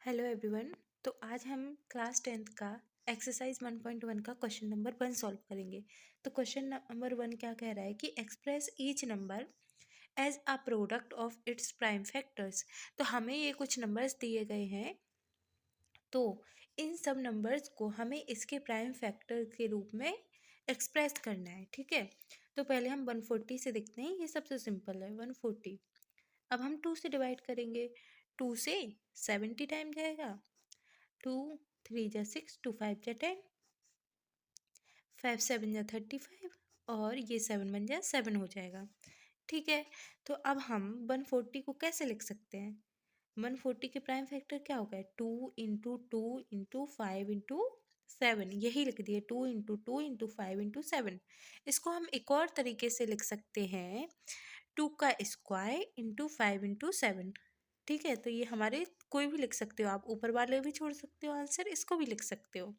Hello everyone. तो आज हम क्लास 10th का एक्सरसाइज 1.1 का क्वेश्चन नंबर 1 सॉल्व करेंगे। तो क्वेश्चन नंबर 1 क्या कह रहा है कि express each number as a product of its prime factors. तो हमें ये कुछ नंबर्स दिए गए हैं, तो इन सब नंबर्स को हमें इसके प्राइम फैक्टर के रूप में एक्सप्रेस करना है। ठीक है, तो पहले हम 140 से देखते हैं। ये सबसे सिंपल है 140। अब हम 2 से डिवाइड करेंगे। 2 से 70 टाइम जाएगा। 2 3 जा 6, 2 5 जा 10, 5 7 जा 35 और ये 7 1 जा 7 हो जाएगा। ठीक है, तो अब हम 140 को कैसे लिख सकते हैं? 140 के प्राइम फैक्टर क्या हो गया? 2 इंटू 2 इंटू 5 इंटू 7, यही लिख दिए। 2 इंटू 2 इंटू 5 इंटू 7। इसको हम एक और तरीके से लिख सकते हैं, 2 का स्क्वायर इंटू 5 इंटू 7। ठीक है, तो ये हमारे कोई भी लिख सकते हो आप, ऊपर वाले भी छोड़ सकते हो आंसर, इसको भी लिख सकते हो।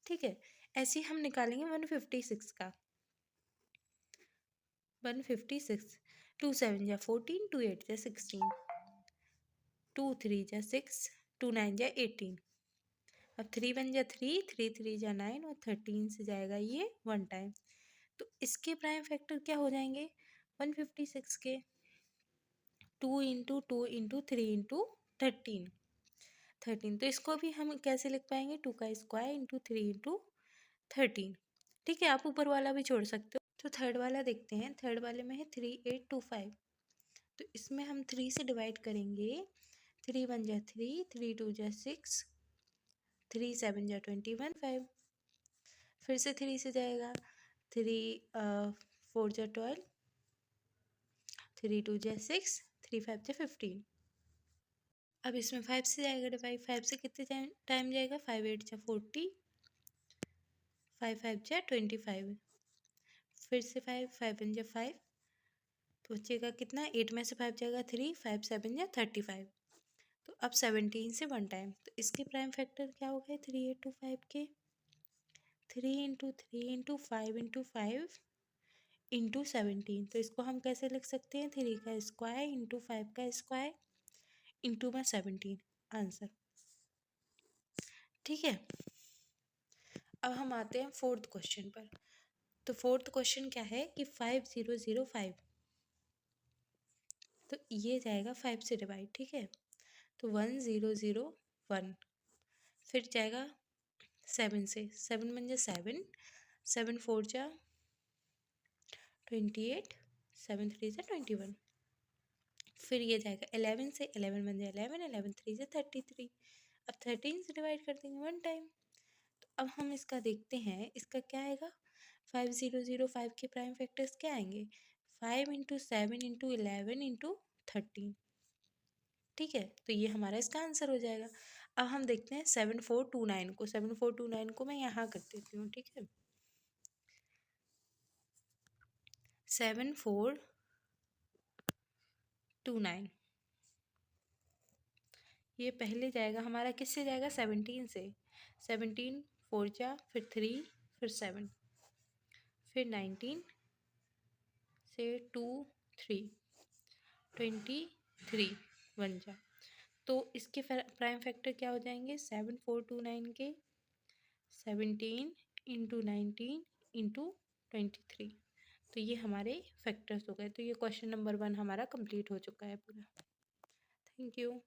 ठीक है, ऐसे ही हम निकालेंगे 156 का। 156, 2 7 जा 14, 2 8 जा 16, 2 3 जा 6, 2 9 जा 18। अब 3 1 जा 3, 3 3 जा 9 और 13 से जाएगा ये 1 टाइम। तो इसके प्राइम फैक्टर क्या हो जाएंगे 156 के? 2 इंटू 2 इंटू 3 इंटू 13। तो इसको भी हम कैसे लिख पाएंगे? 2 का स्क्वायर इंटू 3 इंटू 13। ठीक है, आप ऊपर वाला भी छोड़ सकते हो। तो थर्ड वाला देखते हैं। थर्ड वाले में है 3825। तो इसमें हम 3 से डिवाइड करेंगे। 3 1 जा 3, 3 2 जा 6, 3 7 जा 21 5। फिर से 3 से जाएगा। 3 4 जा 12, 3 2 जा 6, 3 5 जा 15। अब इसमें 5 से जाएगा डिवाइड। 5 से कितने टाइम जाएगा? 5 8 जा 40, 5 5 जा 25। फिर से 5 5 1 जा 5, तो बचेगा कितना? 8 में से 5 जाएगा 3, 5 7 जा 35। तो अब 17 से 1 टाइम। तो इसके प्राइम फैक्टर क्या हो गए 3825 के? 3 इंटू 3 इंटू 5 इंटू 5 इंटू 17। तो इसको हम कैसे लिख सकते हैं? 3 का स्क्वायर इंटू 5 का स्क्वायर इंटू में 17 आंसर। ठीक है, अब हम आते हैं फोर्थ क्वेश्चन पर। तो फोर्थ क्वेश्चन क्या है कि 5005। तो ये जाएगा 5 से डिवाइड। ठीक है, तो 1001। फिर जाएगा 7 से। 7 1 जा 7, 7 4 जा 28, 7 3 जा 21। फिर ये जाएगा 11 से। 11 1 जा 11, 11 3 जा 33। अब 13 से डिवाइड कर देंगे 1 टाइम। तो अब हम इसका देखते हैं, इसका क्या आएगा? 5005 के प्राइम फैक्टर्स क्या आएंगे? 5 इंटू 7 इंटू 11 इंटू 13। ठीक है, तो ये हमारा इसका आंसर हो जाएगा। अब हम देखते हैं 7429 को। 7429 को मैं यहाँ कर देती हूँ। ठीक है, 7429 ये पहले जाएगा हमारा, किससे जाएगा? 17 से। 17 4 जा, फिर 3, फिर 7, फिर 19 से 2 3, 23 1 जा। तो इसके प्राइम फैक्टर क्या हो जाएंगे? 7429 के 17 इंटू 19 इंटू 23। तो ये हमारे फैक्टर्स हो गए। तो ये क्वेश्चन नंबर 1 हमारा कंप्लीट हो चुका है पूरा। Thank you.